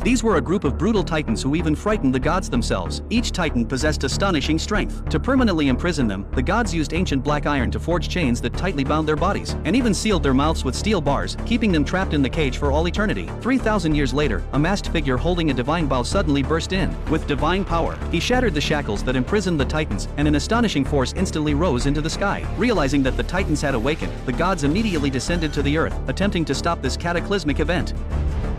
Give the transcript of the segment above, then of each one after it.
These were a group of brutal titans who even frightened the gods themselves. Each titan possessed astonishing strength. To permanently imprison them, the gods used ancient black iron to forge chains that tightly bound their bodies, and even sealed their mouths with steel bars, keeping them trapped in the cage for all eternity. 3,000 years later, a masked figure holding a divine bow suddenly burst in. With divine power, he shattered the shackles that imprisoned the titans, and an astonishing force instantly rose into the sky. Realizing that the titans had awakened, the gods immediately descended to the earth, attempting to stop this cataclysmic event.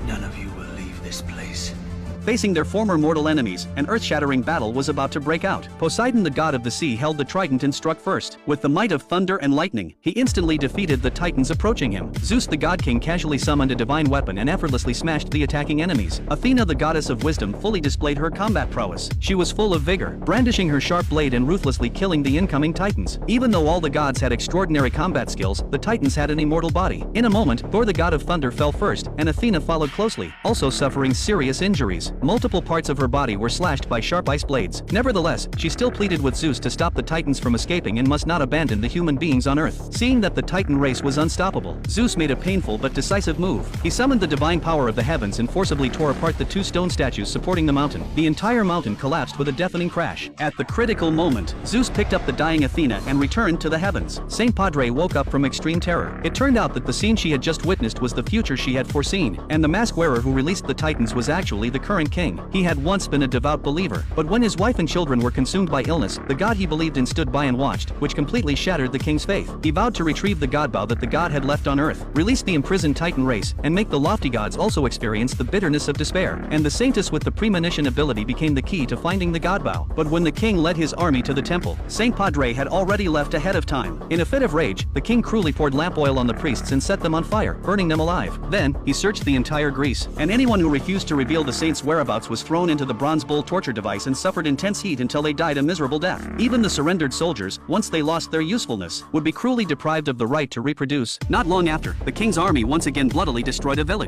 None of you will leave this place. Facing their former mortal enemies, an earth-shattering battle was about to break out. Poseidon, the god of the sea, held the trident and struck first. With the might of thunder and lightning, he instantly defeated the titans approaching him. Zeus, the god king, casually summoned a divine weapon and effortlessly smashed the attacking enemies. Athena, the goddess of wisdom, fully displayed her combat prowess. She was full of vigor, brandishing her sharp blade and ruthlessly killing the incoming titans. Even though all the gods had extraordinary combat skills, the titans had an immortal body. In a moment, Thor, the god of thunder, fell first, and Athena followed closely, also suffering serious injuries. Multiple parts of her body were slashed by sharp ice blades. Nevertheless, she still pleaded with Zeus to stop the titans from escaping and must not abandon the human beings on Earth. Seeing that the titan race was unstoppable, Zeus made a painful but decisive move. He summoned the divine power of the heavens and forcibly tore apart the two stone statues supporting the mountain. The entire mountain collapsed with a deafening crash. At the critical moment, Zeus picked up the dying Athena and returned to the heavens. Saint Padre woke up from extreme terror. It turned out that the scene she had just witnessed was the future she had foreseen, and the mask wearer who released the titans was actually the current king. He had once been a devout believer, but when his wife and children were consumed by illness, the god he believed in stood by and watched, which completely shattered the king's faith. He vowed to retrieve the god bow that the god had left on Earth, release the imprisoned titan race, and make the lofty gods also experience the bitterness of despair. And the saintess with the premonition ability became the key to finding the god bow. But when the king led his army to the temple, Saint Padre had already left ahead of time. In a fit of rage, the king cruelly poured lamp oil on the priests and set them on fire, burning them alive. Then, he searched the entire Greece, and anyone who refused to reveal the saint's whereabouts was thrown into the bronze bull torture device and suffered intense heat until they died a miserable death. Even the surrendered soldiers, once they lost their usefulness, would be cruelly deprived of the right to reproduce. Not long after, the king's army once again bloodily destroyed a village.